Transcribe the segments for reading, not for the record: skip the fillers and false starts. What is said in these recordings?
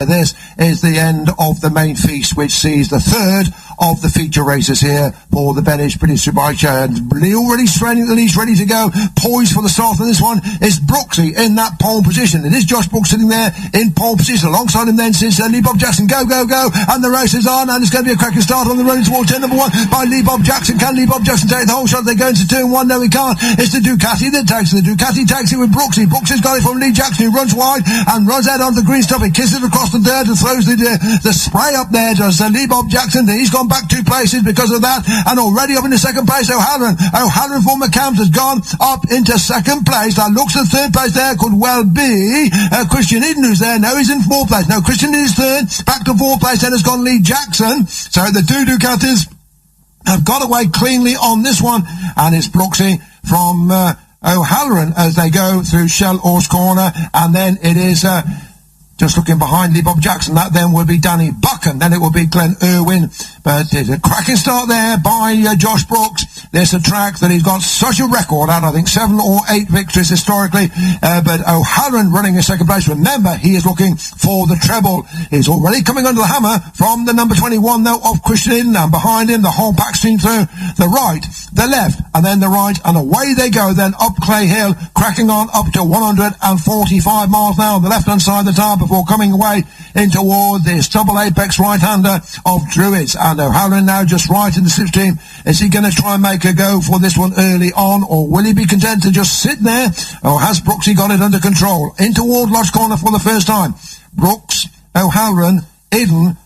This is the end of the main feast, which sees the third of the feature races here for the British Superbikes. Already straining the leash, ready to go, poised for the start of this one is Brooksy in that pole position. It is Josh Brooks sitting there in pole position. Alongside him then since Lee Bob Jackson. Go, go, go, and the race is on, and it's going to be a cracking start on the running toward turn number 1 by Lee Bob Jackson. Can Lee Bob Jackson take the whole shot? They go into turn 1. No, he can't. It's the Ducati that takes it. The Ducati takes it with Brooksy. Brooksy's got it from Lee Jackson, who runs wide and runs out onto the green stuff. He kisses across the dirt and throws the spray up there. Does Lee Bob Jackson. He's gone back 2 places because of that, and already up in the second place. O'Halloran for McCams has gone up into second place. That looks at third place there. Could well be Christian Eden, who's there. No, he's in 4th place. No, Christian Eden is 3rd. Back to 4th place then has gone Lee Jackson. So the two Ducatis have got away cleanly on this one, and it's Brooksy from O'Halloran as they go through Shell Horse Corner, and then it is just looking behind Lee Bob Jackson. That then will be Danny Buchan. Then it will be Glenn Irwin. But it's a cracking start there by Josh Brooks. There's a track that he's got such a record at, I think 7 or 8 victories historically. But O'Halloran running in second place. Remember, he is looking for the treble. He's already coming under the hammer from the number 21 though of Christian Eden. And behind him, the whole back stream through the right, the left, and then the right. And away they go then up Clay Hill, cracking on up to 145 miles now on the left-hand side of the tire before coming away in toward this double apex right-hander of Druids. And O'Halloran now just right in the slipstream. Is he going to try and make a go for this one early on, or will he be content to just sit there? Or has Brooksy got it under control? In toward Lodge Corner for the first time. Brooks, O'Halloran, Eden,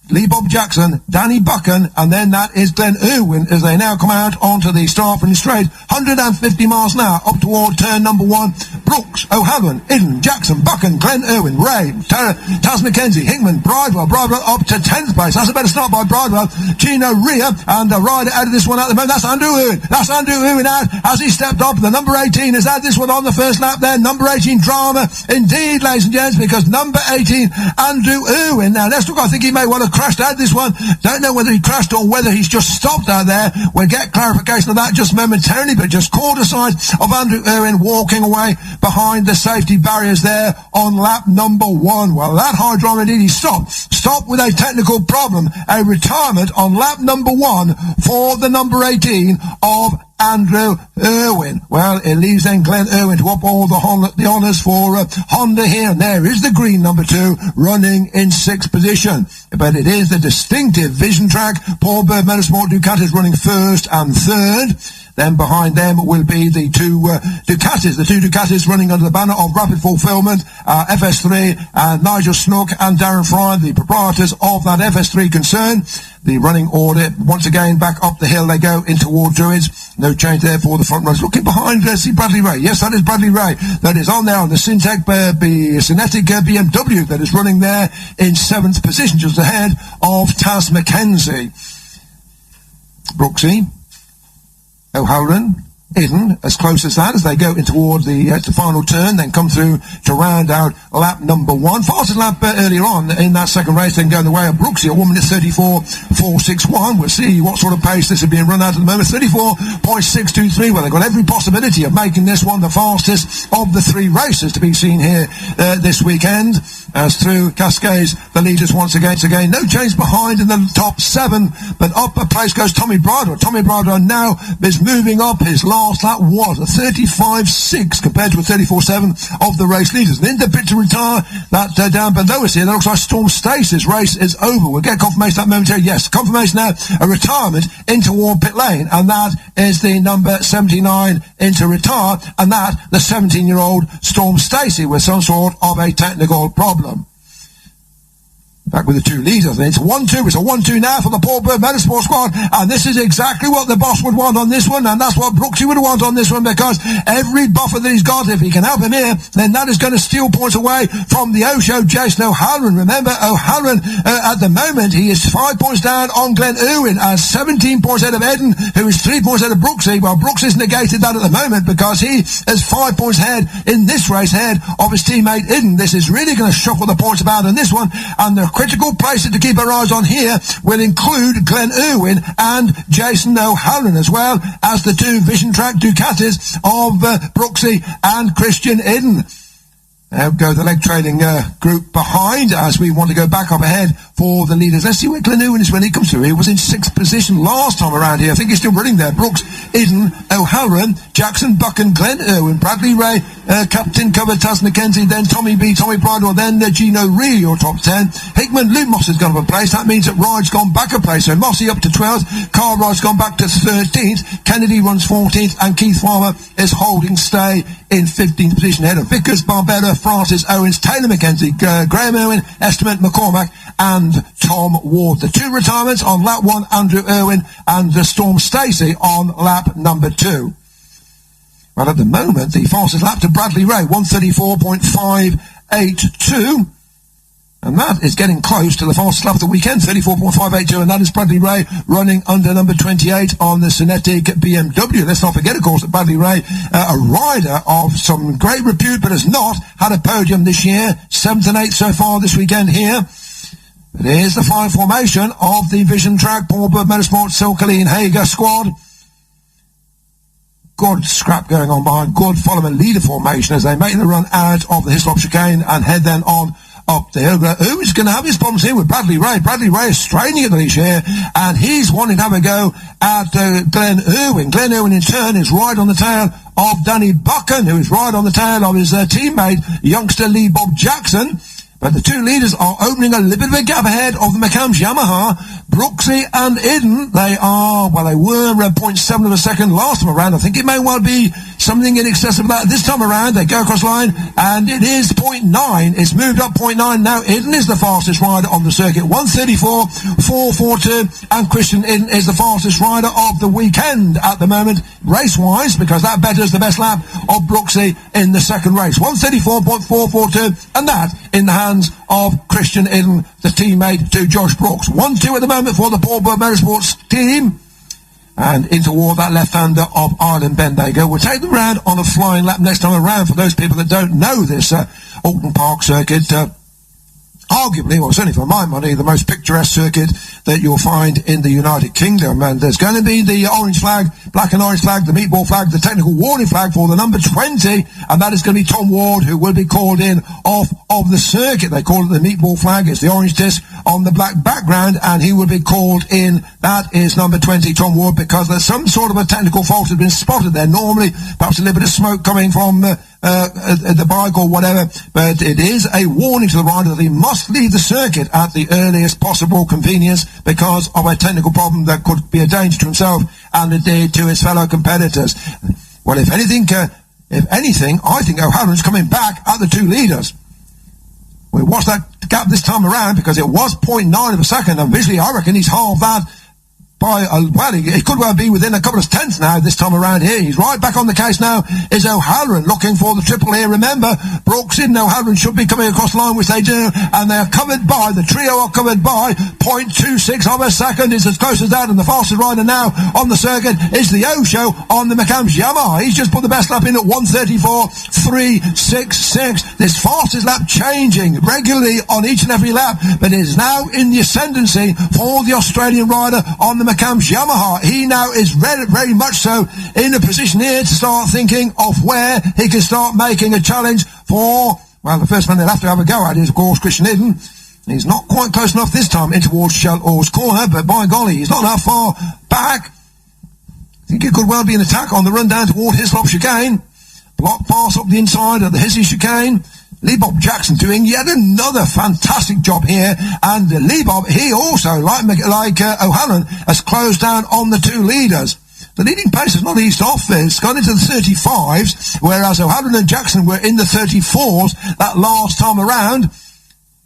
Lee Bob Jackson, Danny Buchan, and then that is Glenn Irwin as they now come out onto the start from the straight. 150 miles an hour up toward turn number 1. Brooks, O'Halloran, Eden, Jackson, Buchan, Glenn Irwin, Ray, Tarran MACKENZIE, Hickman, Bridewell up to 10th place. That's a better start by Bridewell. Gino REA and the rider out of this one at the moment. That's Andrew Irwin. That's Andrew Irwin out as he stepped up. The number 18 has had this one on the first lap there. Number 18 drama indeed, ladies and gents, because number 18 Andrew Irwin. Now let's look. I think he may well have crashed out this one. Don't know whether he crashed or whether he's just stopped out there. We'll get clarification of that just momentarily, but just caught a sight of Andrew Irwin walking away behind the safety barriers there on lap number 1. Well, that high drama indeed, he stopped with a technical problem. A retirement on lap number 1 for the number 18 of Andrew Irwin. Well, it leaves then Glenn Irwin to up all the honours for Honda here. And there is the green number 2 running in 6th position. But it is the distinctive Vision track. Paul Bird Motorsport Ducatis running 1st and 3rd. Then behind them will be the two Ducatis. The two Ducatis running under the banner of Rapid Fulfillment, FS3, and Nigel Snook and Darren Fry, the proprietors of that FS3 concern. The running order, once again, back up the hill they go in toward Druids. No change there for the front runners. Looking behind, see Bradley Ray. Yes, that is Bradley Ray. That is on there on the Syntec Cinetic BMW that is running there in 7th position, just ahead of Tarran MACKENZIE. Brooksy, O'Halloran, Eden, as close as that as they go in toward the final turn, then come through to round out lap number 1. Fastest lap earlier on in that second race, then going the way of Brooksy, a 1:34.461. We'll see what sort of pace this is being run out at the moment. 34.623. Well, they've got every possibility of making this one the fastest of the 3 races to be seen here this weekend. As through Cascades, the leaders once again. No change behind in the top 7, but up a place goes Tommy Bridewell. Tommy Bridewell now is moving up. His last lap was a 35.6 compared to a 34.7 of the race leaders. And in the pit to retire, that down below us here, that looks like Storm Stacey's race is over. We'll get confirmation of that momentarily. Yes, confirmation now, a retirement into toward pit lane, and that is the number 79 into retire, and that the 17-year-old Storm Stacey with some sort of a technical problem. Back with the 2 leaders, and it's a 1-2. It's a 1-2 now for the Paul Bird Motorsport squad, and this is exactly what the boss would want on this one, and that's what Brooksy would want on this one, because every buffer that he's got, if he can help him here, then that is going to steal points away from the Osho Jason O'Halloran. Remember, O'Halloran, at the moment, he is 5 points down on Glenn Irwin, as 17 points ahead of Eden, who is 3 points ahead of Brooksy. Well, Brooksy's negated that at the moment, because he is 5 points ahead in this race, ahead of his teammate Eden. This is really going to shuffle the points about in this one, and the critical places to keep our eyes on here will include Glenn Irwin and Jason O'Halloran, as well as the 2 Vision Track Ducatis of Brooksy and Christian Eden. Go the leg trailing group behind as we want to go back up ahead for the leaders. Let's see where Glen Irwin is when he comes through. He was in 6th position last time around here. I think he's still running there. Brooks, IDDON, O'Halloran, Jackson, Buchan, Glen Irwin, Bradley Ray, Captain Cover, Tarran MACKENZIE, then Tommy B, Tommy Bridewell, then Gino REA, your top 10. HICKMAN, Luke Moss has gone up a place. That means that RYDE's gone back a place. So MOSSEY up to 12th. Cartwright's gone back to 13th. Kennedy runs 14th. And Keith Farmer is holding stay in 15th position ahead of Vickers, Barbera, Francis, Owens, Taylor McKenzie, Graeme IRWIN, ESTMENT, McCormack, and Tom Ward. The 2 retirements on lap 1, Andrew Irwin, and the Storm Stacey on lap number 2. Well, at the moment, the fastest lap to Bradley Ray, 134.582. And that is getting close to the fastest lap of the weekend, 34.582, and that is Bradley Ray running under number 28 on the Cinetic BMW. Let's not forget, of course, that Bradley Ray, a rider of some great repute, but has not had a podium this year. 7th and 8th so far this weekend here. But here's the fine formation of the Vision Track, Paul Bird Motorsports, Silkaleen Hager squad. Good scrap going on behind, good follow-man leader formation as they make the run out of the Hislop chicane and head then on up there. Who is going to have his problems here with Bradley Ray? Bradley Ray is straining at the leash here, and he's wanting to have a go at Glen Irwin. Glen Irwin, in turn, is right on the tail of Danny Buchan, who is right on the tail of his teammate, youngster Lee Bob Jackson. But the 2 leaders are opening a little bit of a gap ahead of the McCams Yamaha. Brooksy and IDDON, they were 0.7 of a second last time around. I think it may well be something in excess of that this time around. They go across line, and it is 0.9. It's moved up 0.9 now. IDDON is the fastest rider on the circuit, 134.442, and Christian IDDON is the fastest rider of the weekend at the moment, race-wise, because that betters the best lap of Brooksy in the second race. 134.442, and that in the hands of Christian IDDON, the teammate to Josh Brooks. 1-2 at the moment for the Paul Bird Motorsports team. And in toward that left-hander of Ireland Bendigo. We'll take them round on a flying lap next time around for those people that don't know this Oulton Park circuit. Arguably, well, certainly for my money, the most picturesque circuit that you'll find in the United Kingdom. And there's going to be the orange flag, black and orange flag, the meatball flag, the technical warning flag for the number 20, and that is going to be Tom Ward, who will be called in off of the circuit. They call it the meatball flag. It's the orange disc on the black background, and he will be called in. That is number 20, Tom Ward, because there's some sort of a technical fault has been spotted there. Normally, perhaps a little bit of smoke coming from the bike or whatever, but it is a warning to the rider that he must leave the circuit at the earliest possible convenience because of a technical problem that could be a danger to himself and indeed to his fellow competitors. Well, if anything, I think O'Halloran's coming back at the 2 leaders. We watched that gap this time around because it was 0.9 of a second, and visually I reckon he's halved that by, well, he could well be within a couple of tenths now this time around here. He's right back on the case now, is O'Halloran looking for the triple here. Remember, Brooks and O'Halloran should be coming across the line, which they do, and they are covered by, the trio are covered by 0.26 of a second. It's as close as that, and the fastest rider now on the circuit is the O-Show on the McCams Yamaha. He's just put the best lap in at 134.366. This fastest lap changing regularly on each and every lap, but is now in the ascendancy for the Australian rider on the McCams Yamaha. He now is very much so in a position here to start thinking of where he can start making a challenge for, well, the first man they'll have to have a go at is, of course, Christian IDDON. He's not quite close enough this time in towards Shell Orr's corner, but by golly, he's not that far back. I think it could well be an attack on the run down toward Hislop chicane. Block pass up the inside of the Hissy chicane. Lee Bob Jackson doing yet another fantastic job here, and Lee Bob, he also, like O'Halloran, has closed down on the 2 leaders. The leading pace has not eased off. It's gone into the 35s, whereas O'Halloran and Jackson were in the 34s that last time around.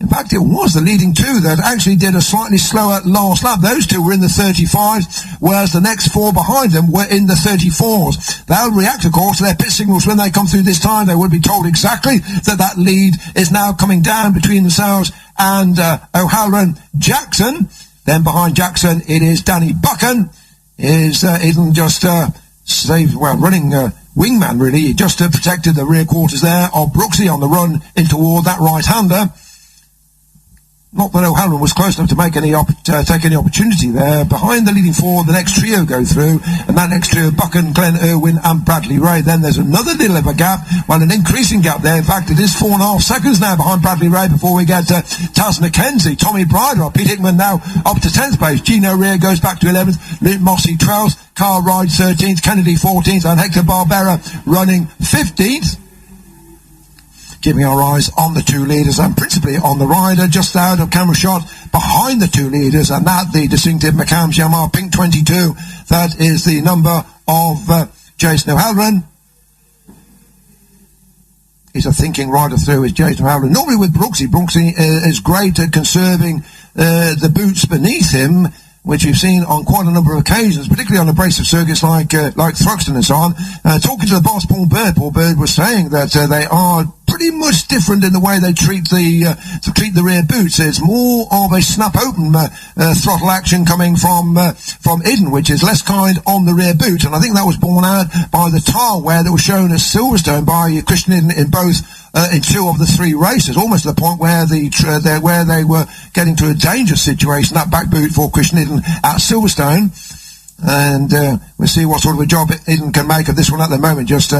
In fact, it was the leading 2 that actually did a slightly slower last lap. Those 2 were in the 35s, whereas the next 4 behind them were in the 34s. They'll react, of course, to their pit signals when they come through this time. They will be told exactly that lead is now coming down between themselves and O'Halloran Jackson. Then behind Jackson, it is Danny Buchan. Isn't just running wingman, really. He just protected the rear quarters there of Brooksy on the run in toward that right-hander. Not that O'Halloran was close enough to make take any opportunity there. Behind the leading four, the next trio go through, and that next trio, Buchan, Glenn Irwin and Bradley Ray. Then there's another little of a gap, well, an increasing gap there. In fact, it is 4.5 seconds now behind Bradley Ray before we get Tarran MACKENZIE, Tommy Bridewell, Pete Hickman now up to 10th place. Gino REA goes back to 11th, Luke Mossey 12th, Carl RYDE 13th, Kennedy 14th, and Héctor BARBERÁ running 15th. Keeping our eyes on the two leaders and principally on the rider just out of camera shot behind the two leaders, and that the distinctive McCAMS Yamaha Pink 22. That is the number of Jason O'Halloran. He's a thinking rider through, is Jason O'Halloran. Normally with Brooksy is great at conserving the boots beneath him, which we've seen on quite a number of occasions, particularly on abrasive circuits like Thruxton and so on. Talking to the boss, Paul Bird was saying that they are pretty much different in the way they treat the rear boots. It's more of a snap open throttle action coming from IDDON, which is less kind on the rear boot, and I think that was borne out by the tile wear that was shown at Silverstone by Christian IDDON in both in 2 of the 3 races, almost to the point where they were getting to a dangerous situation, that back boot for Christian IDDON at Silverstone. And we'll see what sort of a job IDDON can make of this one at the moment, just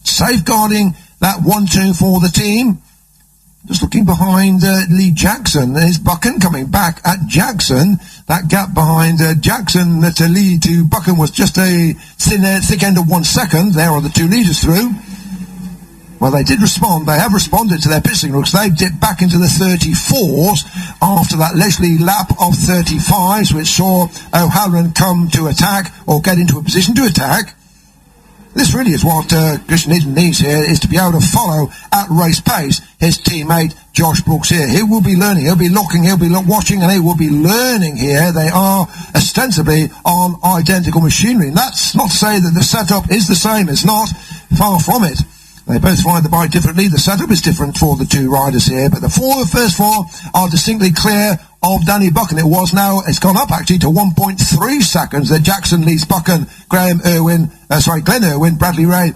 safeguarding that 1-2 for the team. Just looking behind Lee Jackson, there's Buchan coming back at Jackson. That gap behind Jackson to Lee to Buchan was just a thick end of 1 second. There are the two leaders through. Well, they did respond. They have responded to their pit signals. They've dipped back into the 34s after that leisurely lap of 35s, which saw O'Halloran come to attack or get into a position to attack. This really is what Christian IDDON needs here, is to be able to follow at race pace his teammate Josh Brooks here. He will be learning, he'll be looking, he'll be watching, and he will be learning here. They are ostensibly on identical machinery. And that's not to say that the setup is the same. It's not, far from it. They both ride the bike differently. The setup is different for the two riders here, but the first four are distinctly clear of Danny Buchan. It's gone up actually to 1.3 seconds that Jackson leads Buchan, Glenn Irwin, Bradley Ray,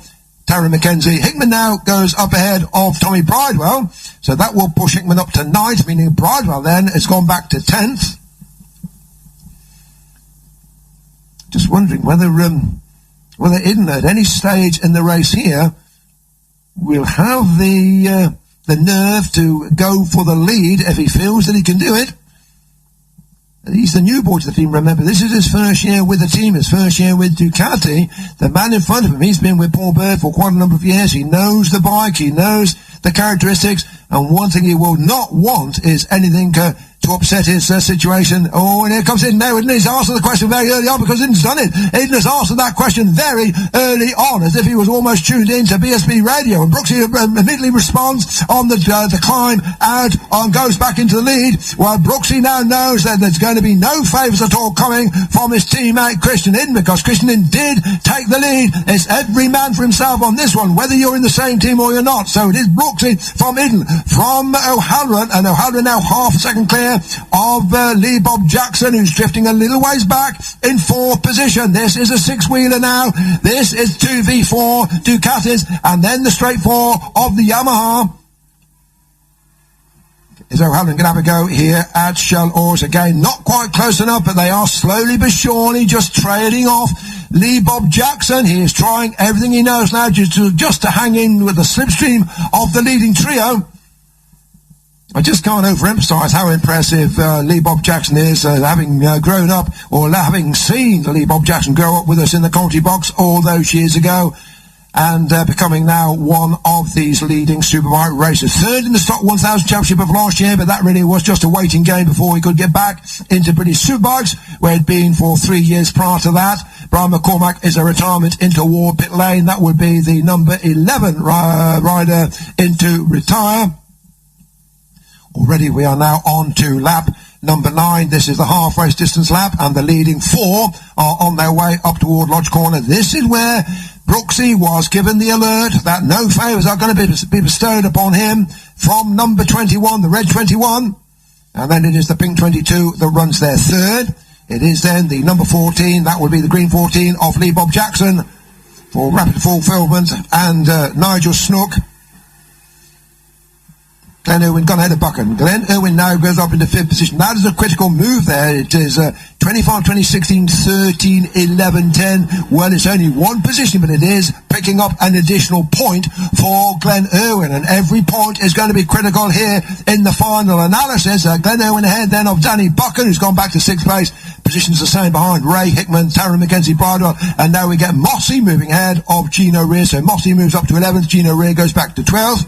Tarran MACKENZIE. Hickman now goes up ahead of Tommy Bridewell, so that will push Hickman up to 9th, meaning Bridewell then has gone back to 10th. Just wondering whether IDDON at any stage in the race here will have the nerve to go for the lead if he feels that he can do it. He's the new boy to the team, remember. This is his first year with the team, his first year with Ducati. The man in front of him, he's been with Paul Bird for quite a number of years. He knows the bike, he knows the characteristics, and one thing he will not want is anything to upset his situation. Oh, and here comes IDDON now. IDDON has answered the question very early on, because IDDON's done it. IDDON has answered that question very early on, as if he was almost tuned in to BSB Radio. And Brooksy immediately responds on the climb out and goes back into the lead. Well, Brooksy now knows that there's going to be no favours at all coming from his teammate Christian IDDON, because Christian IDDON did take the lead. It's every man for himself on this one, whether you're in the same team or you're not. So it is Brooksy from IDDON, from O'Halloran, and O'Halloran now half a second clear of Lee Bob Jackson, who's drifting a little ways back in 4th position. This is a 6-wheeler now. This is 2v4 Ducatis, and then the straight 4 of the Yamaha. Is O'Halloran going to have a go here at Shell Oars again? Not quite close enough, but they are slowly but surely just trading off Lee Bob Jackson. He is trying everything he knows now just to hang in with the slipstream of the leading trio. I just can't overemphasise how impressive Lee Bob Jackson is, having grown up, or having seen Lee Bob Jackson grow up with us in the commentary box all those years ago, and becoming now one of these leading Superbike racers. 3rd in the Stock 1000 Championship of last year, but that really was just a waiting game before he could get back into British Superbikes, where he'd been for 3 years prior to that. Brian McCormack is a retirement into Ward Pit Lane. That would be the number 11 rider into retire. Already we are now on to lap number 9. This is the half race distance lap, and the leading 4 are on their way up toward Lodge Corner. This is where Brooksy was given the alert that no favours are going to be bestowed upon him from number 21, the red 21. And then it is the pink 22 that runs their 3rd. It is then the number 14, that would be the green 14 of Lee Bob Jackson for Rapid Fulfilment, and Nigel Snook. Glenn IRWIN gone ahead of Buchan. Glenn IRWIN now goes up into 5th position. That is a critical move there. It is 25, 20, 16, 13, 11, 10. Well, it's only one position, but it is picking up an additional point for Glenn IRWIN. And every point is going to be critical here in the final analysis. Glenn IRWIN ahead then of Danny Buchan, who's gone back to 6th place. Positions the same behind Ray, Hickman, Tarran MACKENZIE, BRIDEWELL. And now we get Mossey moving ahead of Gino REA. So Mossey moves up to 11th. Gino REA goes back to 12th.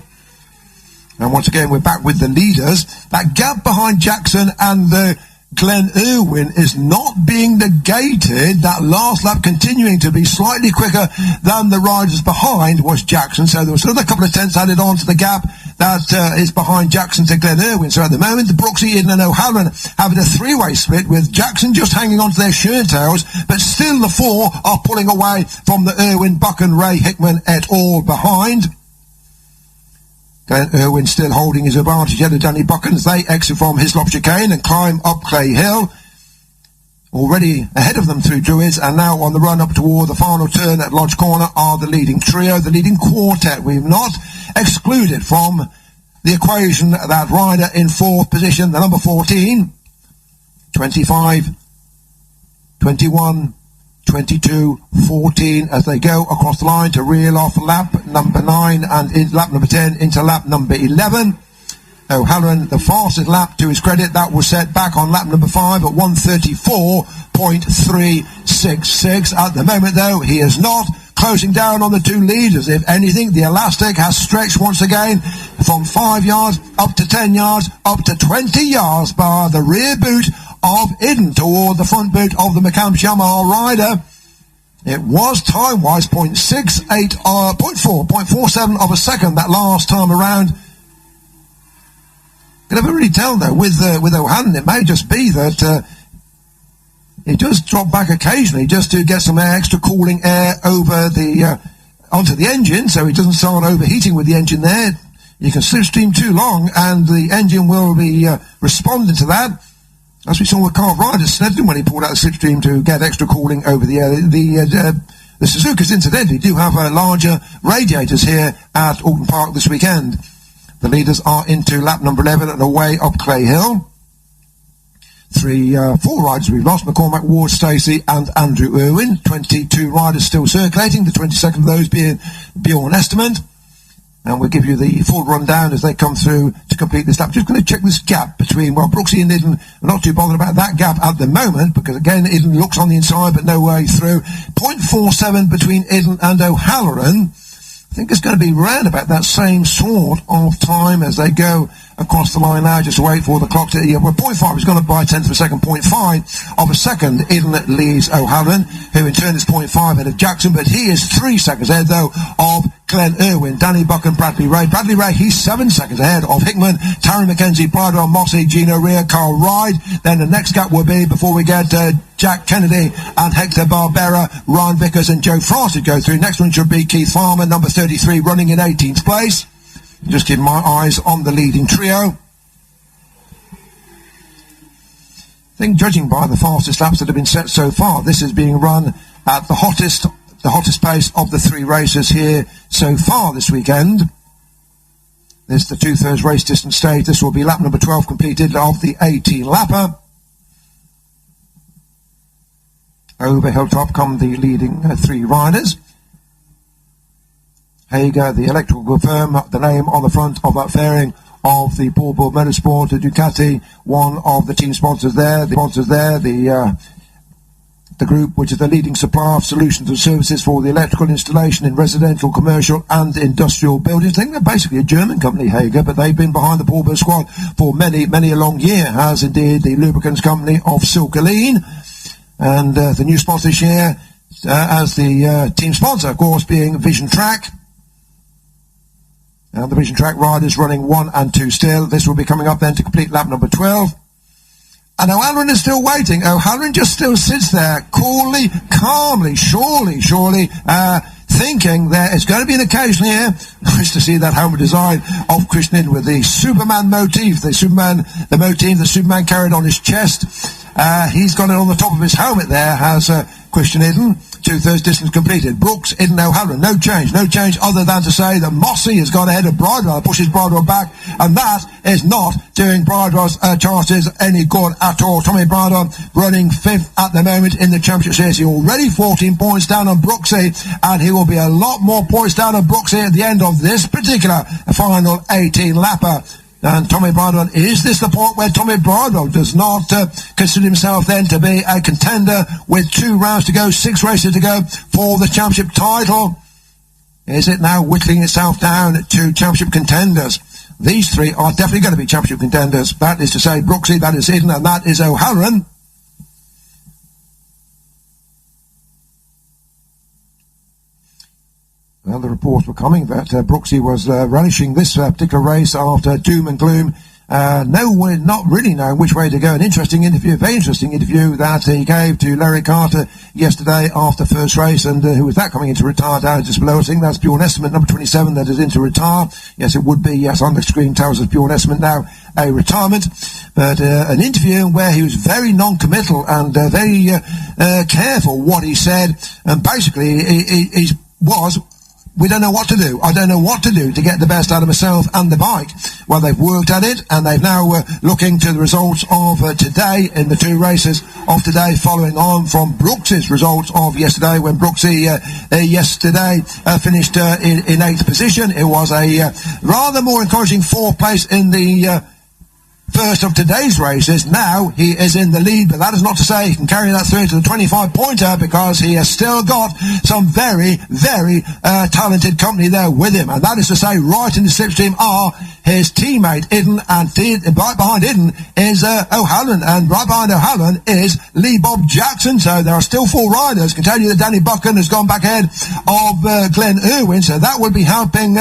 And once again, we're back with the leaders. That gap behind Jackson and Glenn IRWIN is not being negated. That last lap continuing to be slightly quicker than the riders behind was Jackson. So there was another couple of tenths added on to the gap that is behind Jackson to Glenn IRWIN. So at the moment, the Brooksy, IDDON and O'Halloran having a three-way split with Jackson just hanging on to their shirt tails, but still the four are pulling away from the IRWIN, Buchan, Ray, Hickman et al. Behind. Glenn IRWIN still holding his advantage ahead of Danny Buchan as they exit from Hislop Chicane and climb up Clay Hill. Already ahead of them through Druids, and now on the run up toward the final turn at Lodge Corner are the leading trio, the leading quartet. We've not excluded from the equation that rider in 4th position, the number 14, 25, 21, 22, 14 as they go across the line to reel off lap number 9 and in lap number 10 into lap number 11. O'Halloran, the fastest lap to his credit, that was set back on lap number 5 at 1:34.366. At the moment though, he is not closing down on the two leaders. If anything, the elastic has stretched once again from 5 yards up to 10 yards up to 20 yards by the rear boot of IDDON toward the front boot of the McCamps Yamaha rider. It was time-wise 0.47 of a second that last time around. Can never really tell though with O'Halloran. It may just be that it does drop back occasionally just to get some extra cooling air over the onto the engine, so it doesn't start overheating with the engine there. You can slipstream too long, and the engine will be responding to that. As we saw with Clarke Larry Carter when he pulled out the slipstream to get extra cooling over the air. The Suzukas, incidentally, do have larger radiators here at Oulton Park this weekend. The leaders are into lap number 11 and away up Clay Hill. 4 riders we've lost: McCormack, Ward, Stacey and Andrew IRWIN. 22 riders still circulating, the 22nd of those being Bjorn ESTMENT. And we'll give you the full rundown as they come through to complete this lap. Just going to check this gap between, well, Brooksy and IDDON are not too bothered about that gap at the moment, because again, IDDON looks on the inside but no way through. 0.47 between IDDON and O'Halloran. I think it's going to be round about that same sort of time as they go across the line now. Just wait for the clock to, well, 0.5 is going up by a tenth of a second. 0.5 of a second, IDDON leads O'Halloran, who in turn is 0.5 ahead of Jackson, but he is 3 seconds ahead though of Glenn IRWIN, Danny Buchan, Bradley Ray. Bradley Ray, he's 7 seconds ahead of Hickman, Tarran MACKENZIE, BRIDEWELL, Mossey, Gino REA, Carl RYDE. Then the next gap will be, before we get Jack Kennedy and Héctor BARBERÁ, Ryan Vickers and Joe Francis go through. Next one should be Keith Farmer, number 33, running in 18th place. Just keep my eyes on the leading trio. I think, judging by the fastest laps that have been set so far, this is being run at the hottest pace of the 3 races here so far this weekend. This is the 2/3 race distance stage. This will be lap number 12 completed of the 18-lapper. Over Hilltop come the leading 3 riders. Hager, the electrical firm, the name on the front of that fairing of the Paul Bull Motorsport, Ducati, one of the team sponsors there. The group, which is the leading supplier of solutions and services for the electrical installation in residential, commercial and industrial buildings. I think they're basically a German company, Hager, but they've been behind the Paul Bull squad for many a long year, as indeed the lubricants company of Silkaleen. And the new sponsor here, as the team sponsor, of course, being Vision Track. And the Vision Track riders running 1 and 2 still. This will be coming up then to complete lap number 12. And O'Halloran is still waiting. O'Halloran just still sits there, coolly, calmly, surely, thinking there is going to be an occasion here. Nice to see that helmet design of Christian IDDON with the Superman motif, the motif that Superman carried on his chest. He's got it on the top of his helmet there, has Christian IDDON. 2/3 distance completed. Brooks, IDDON, O'Halloran, no change other than to say that MOSSEY has gone ahead of Bridewell, pushes Bridewell back, and that is not doing Bridewell's chances any good at all. Tommy Bridewell running 5th at the moment in the championship series. He already 14 points down on Brooksy, and he will be a lot more points down on Brooksy at the end of this particular final 18-lapper. And Tommy Bridewell, is this the point where Tommy Bridewell does not consider himself then to be a contender with 2 rounds to go, 6 races to go for the championship title? Is it now whittling itself down to championship contenders? These 3 are definitely going to be championship contenders. That is to say Brooksy, that is IDDON, and that is O'Halloran. Well, the reports were coming that Brooksy was relishing this particular race after doom and gloom. Not really knowing which way to go. An interesting interview, very interesting interview that he gave to Larry Carter yesterday after first race. And who was that coming into retire down just below? I think that's Bjorn ESTMENT, number 27, that is into retire. Yes, it would be. Yes, on the screen tells us Bjorn ESTMENT now a retirement. But an interview where he was very non-committal and very careful what he said. And basically, he was... We don't know what to do. I don't know what to do to get the best out of myself and the bike. Well, they've worked at it, and they've now looking to the results of today in the 2 races of today, following on from Brooks's results of yesterday, when Brooksy yesterday finished in 8th position. It was a rather more encouraging 4th place in the first of today's races. Now he is in the lead, but that is not to say he can carry that through to the 25-pointer, because he has still got some very, very talented company there with him. And that is to say, right in the slipstream are his teammate IDDON, and right behind IDDON is O'Halloran, and right behind O'Halloran is Lee Bob Jackson. So there are still 4 riders. I can tell you that Danny Buchan has gone back ahead of Glenn Irwin, so that will be helping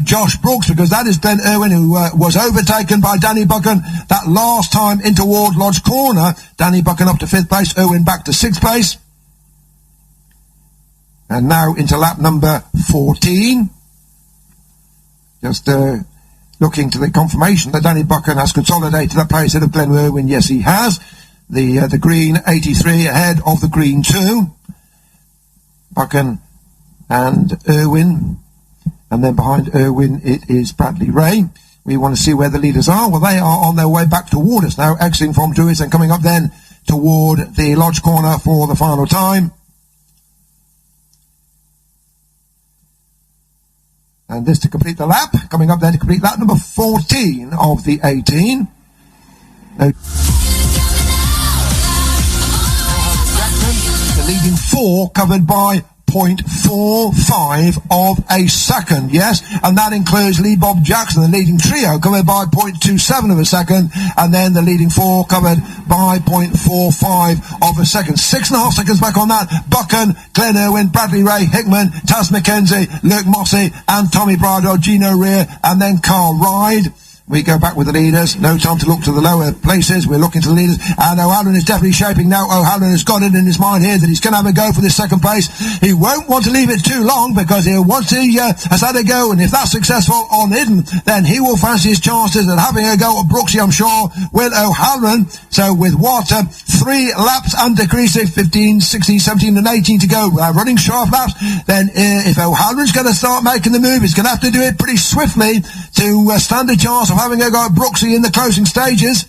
Josh Brooks, because that is Glenn Irwin who was overtaken by Danny Buchan that last time in toward Lodge Corner. Danny Buchan up to 5th place, Irwin back to 6th place. And now into lap number 14. Just looking to the confirmation that Danny Buchan has consolidated that place ahead of Glenn Irwin. Yes, he has. The green 83 ahead of the green 2. Buchan and Irwin. And then behind Irwin it is Bradley Ray. We want to see where the leaders are. Well, they are on their way back toward us now, exiting from Druids and coming up then toward the Lodge Corner for the final time. And this to complete the lap. Coming up then to complete lap number 14 of the 18. The leading 4 covered by 0.45 of a second, yes, and that includes Lee Bob Jackson, the leading trio, covered by 0.27 of a second, and then the leading 4 covered by 0.45 of a second. 6.5 seconds back on that. Buchan, Glenn Irwin, Bradley Ray, Hickman, Tarran MACKENZIE, Luke Mossey, and Tommy Bridewell, Gino REA, and then Carl RYDE. We go back with the leaders. No time to look to the lower places. We're looking to the leaders. And O'Halloran is definitely shaping now. O'Halloran has got it in his mind here that he's going to have a go for this 2nd place. He won't want to leave it too long, because he'll once he has had a go, and if that's successful on IDDON, then he will fancy his chances at having a go at Brooksy, I'm sure, with O'Halloran. So with what, 3 laps under Creasy, 15, 16, 17 and 18 to go, running sharp laps, then if O'Halloran's going to start making the move, he's going to have to do it pretty swiftly to stand a chance of having a go at Brooksy in the closing stages.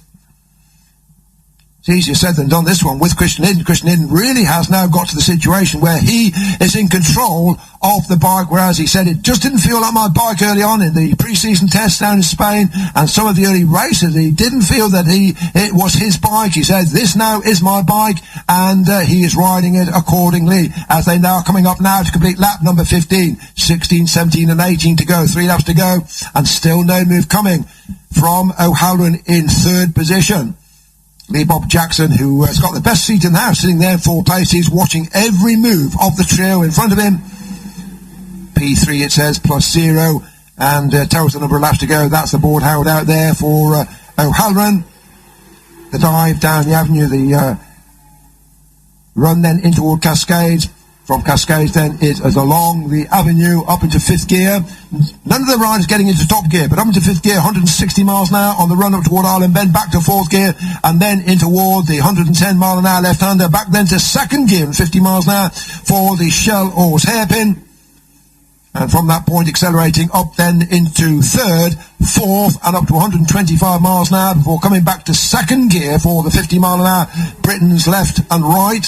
It's easier said than done, this one, with Christian IDDON. Christian IDDON really has now got to the situation where he is in control of the bike, whereas he said it just didn't feel like my bike early on in the pre-season tests down in Spain and some of the early races. He didn't feel that it was his bike. He said, this now is my bike, and he is riding it accordingly, as they now are coming up now to complete lap number 15, 16, 17 and 18 to go, 3 laps to go, and still no move coming from O'Halloran in 3rd position. Lee Bob Jackson, who has got the best seat in the house, sitting there in 4th place. He's watching every move of the trio in front of him. P3 it says, +0, and tells the number of laps to go. That's the board held out there for O'Halloran. The dive down the avenue, the run then in toward Cascades. from Cascades then is along the avenue up into 5th gear. None of the riders getting into top gear, but up into 5th gear, 160 miles an hour on the run up toward Ireland Bend, back to 4th gear, and then in toward the 110 mile an hour left-hander, back then to 2nd gear and 50 miles an hour for the Shell Oars hairpin. And from that point accelerating up then into 3rd, 4th and up to 125 miles an hour before coming back to 2nd gear for the 50 mile an hour Britain's left and right.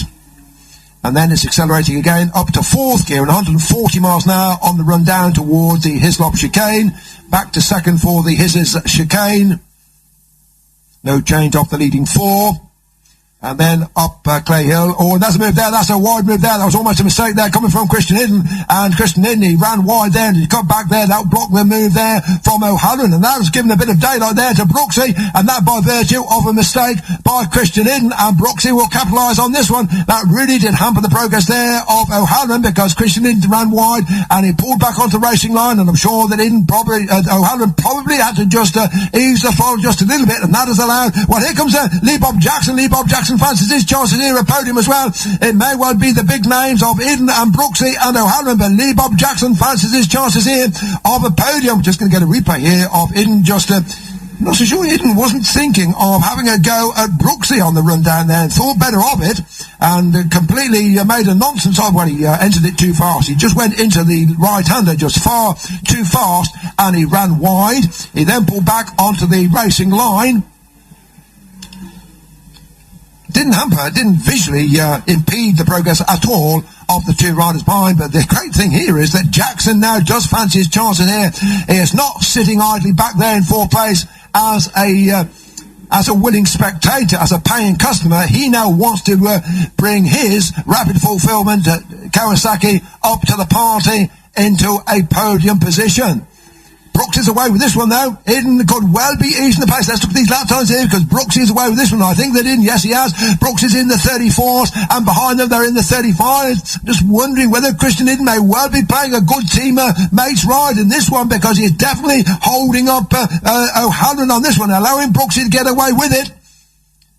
And then it's accelerating again up to 4th gear and 140 miles an hour on the run down towards the Hislop chicane. Back to 2nd for the Hisses chicane. No change off the leading 4. And then up Clay Hill. Oh, and that's a move there. That's a wide move there. That was almost a mistake there coming from Christian Hidden. And Christian Hidden, he ran wide there and he cut back there. That blocked the move there from O'Halloran. And that was given a bit of daylight there to Brooksy. And that by virtue of a mistake by Christian Hidden. And Brooksy will capitalise on this one. That really did hamper the progress there of O'Halloran because Christian Hidden ran wide and he pulled back onto the racing line. And I'm sure that O'Halloran probably had to just ease the throttle just a little bit. And that is allowed. Well, here comes Lee Bob Jackson. Lee Bob Jackson fancies his chances here at podium as well. It may well be the big names of Eden and Brooksy and O'Halloran, but Lee Bob Jackson fancies his chances here of a podium. Just going to get a replay here of Eden. Just not so sure Eden wasn't thinking of having a go at Brooksy on the run down there and thought better of it and completely made a nonsense of when he entered it too fast. He just went into the right-hander just far too fast and he ran wide. He then pulled back onto the racing line. Didn't hamper, didn't visually impede the progress at all of the two riders behind. But the great thing here is that Jackson now does fancy his chances here. He is not sitting idly back there in 4th place as a willing spectator, as a paying customer. He now wants to bring his rapid fulfillment Kawasaki up to the party into a podium position. Brooks is away with this one though. Eden could well be easing the pace. Let's look at these lap times here because Brooks is away with this one. I think that Eden, yes he has. Brooks is in the 34s and behind them they're in the 35s. Just wondering whether Christian Eden may well be playing a good team mates ride in this one because he's definitely holding up O'Halloran on this one, allowing Brooks to get away with it.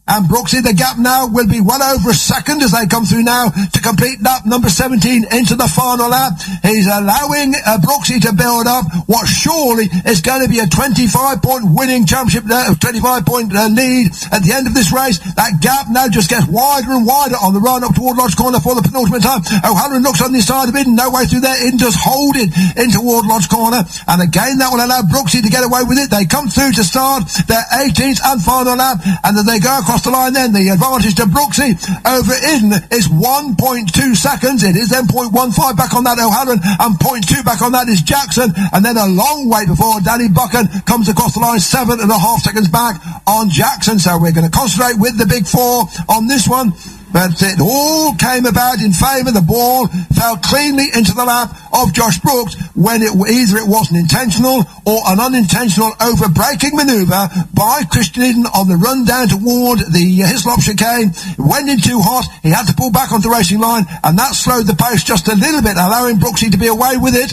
And Brooksy, the gap now will be well over a second as they come through now to complete lap number 17 into the final lap. He's allowing Brooksy to build up what surely is going to be a 25-point winning championship, 25-point lead at the end of this race. That gap now just gets wider and wider on the run up toward Lodge Corner for the penultimate time. O'Halloran looks on the side of Eden, no way through there. Eden just hold it in toward Lodge Corner. And again, that will allow Brooksy to get away with it. They come through to start their 18th and final lap, and then they go across the line then. The advantage to Brooksy over Eden is 1.2 seconds. It is then 0.15 back on that O'Halloran and 0.2 back on that is Jackson, and then a long way before Danny Buchan comes across the line, 7.5 seconds back on Jackson. So we're going to concentrate with the big four on this one. But it all came about in favour. The ball fell cleanly into the lap of Josh Brooks when either it wasn't intentional or an unintentional over-braking manoeuvre by Christian Eden on the run down toward the Hislop chicane. It went in too hot. He had to pull back onto the racing line, and that slowed the pace just a little bit, allowing Brooksy to be away with it.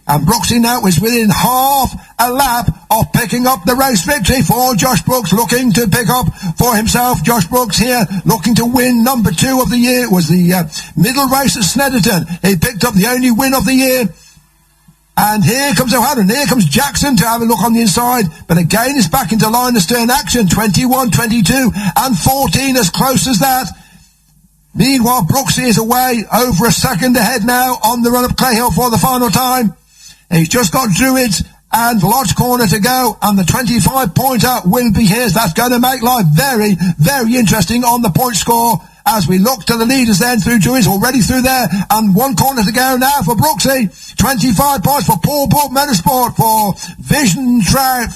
And Brooksy now is within half a lap of picking up the race victory for Josh Brooks, looking to pick up for himself. Josh Brooks here looking to win number 2 of the year. It was the middle race at Snetterton. He picked up the only win of the year. And here comes O'Halloran. Here comes Jackson to have a look on the inside. But again, it's back into line of stern action. 21, 22 and 14 as close as that. Meanwhile, Brooksy is away over a second ahead now on the run up Clay Hill for the final time. He's just got Druids and Lodge Corner to go, and the 25-pointer will be his. That's going to make life very, very interesting on the point score as we look to the leaders then through Druids already through there, and 1 corner to go now for Brooksy. 25 points for Paul Book Motorsport, for Vision Track,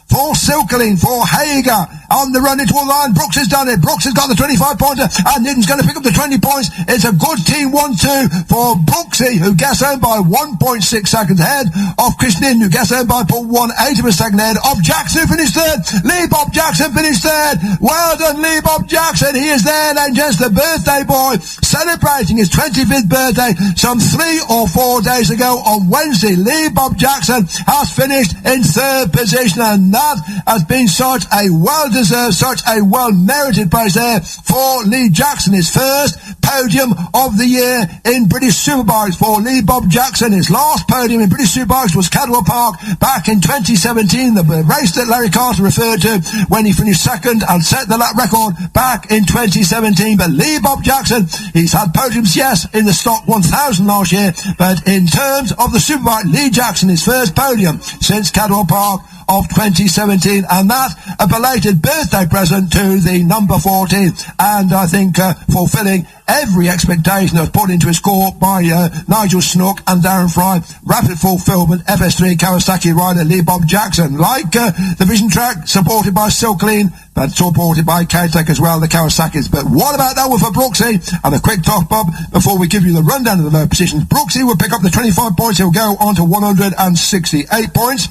for Silkeling, for Hager on the run into a line. Brooks has done it. Brooks has got the 25-pointer, and Nidden's going to pick up the 20 points. It's a good team 1-2 for Brooksy, who gets home by 1.6 seconds ahead of Chris Nidden, who gets home by 0.18 of a second ahead of Jackson, who finished third. Lee Bob Jackson finished third. Well done, Lee Bob Jackson. He is there, and just the birthday boy celebrating his 25th birthday some 3 or 4 days ago on Wednesday. Lee Bob Jackson has finished in third position, and that has been such a well-deserved, such a well-merited prize there for Lee Jackson. His first podium of the year in British Superbikes for Lee Bob Jackson. His last podium in British Superbikes was Cadwell Park back in 2017, the race that Larry Carter referred to when he finished second and set the lap record back in 2017. But Lee Bob Jackson, he's had podiums, yes, in the Stock 1000 last year, but in terms of the Superbike, Lee Jackson, his first podium since Cadwell Park of 2017, and that a belated birthday present to the number 14, and I think fulfilling every expectation that was put into his score by Nigel Snook and Darren Fry. Rapid fulfillment, FS3 Kawasaki rider Lee Bob Jackson, like the Vision Track, supported by Silkleen, but supported by K-Tech as well, the Kawasaki's. But what about that one for Brooksy? And a quick top up before we give you the rundown of the low positions. Brooksy will pick up the 25 points. He'll go on to 168 points.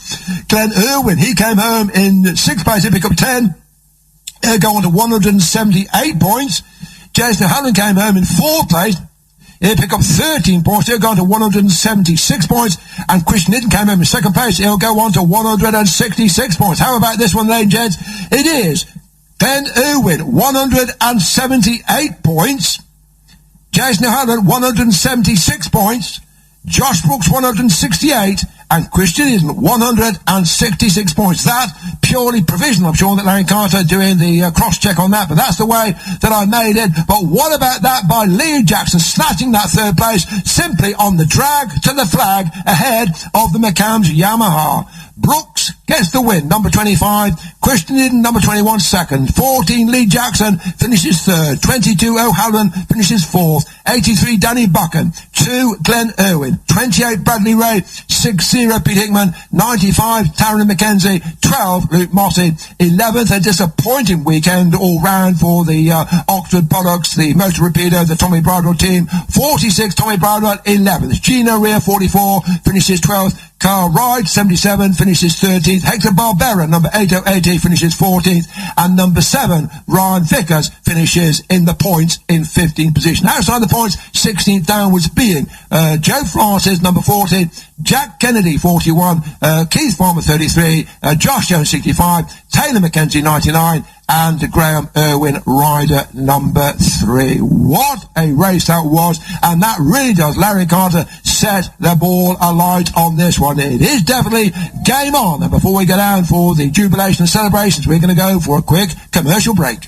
Glenn Irwin, he came home in 6th place. He'll pick up 10. He'll go on to 178 points. Jason Hannon came home in 4th place. He'll pick up 13 points. He'll go on to 176 points. And Christian Hidden came home in 2nd place. He'll go on to 166 points. How about this one, ladies and gents? It is Glenn Irwin, 178 points. Jason Hannon, 176 points. Josh Brooks, 168. And Christian Hidden, 166 points. That purely provisional. I'm sure that Larry Carter doing the cross-check on that, but that's the way that I made it. But what about that by Lee Jackson snatching that 3rd place simply on the drag to the flag ahead of the McCams Yamaha. Brooks gets the win, number 25. Christian Hidden, number 21, 2nd. 14, Lee Jackson finishes 3rd. 22, O'Halloran finishes 4th. 83, Danny Buchan. 2, Glenn Irwin. 28, Bradley Ray. 60, Pete Hickman. 95, Tarran MACKENZIE. 12, Luke Mossey. 11th, a disappointing weekend all round for the Oxford Products, the Motor Rapido, the Tommy Bridewell team. 46, Tommy Bridewell. 11th, Gino REA. 44, finishes 12th. Carl RYDE, 77, finishes 13th. Héctor BARBERÁ, number 8080, finishes 14th. And number 7, Ryan Vickers, finishes in the points in 15th position. Outside the points, 16th downwards being Joe Francis, number 40, Jack Kennedy, 41, Keith Farmer, 33, Josh Jones, 65, Taylor McKenzie, 99, and Graeme IRWIN, rider number 3. What a race that was, and that really does, Larry Carter, set the ball alight on this one. It is definitely game on. And before we go down for the jubilation and celebrations, we're going to go for a quick commercial break.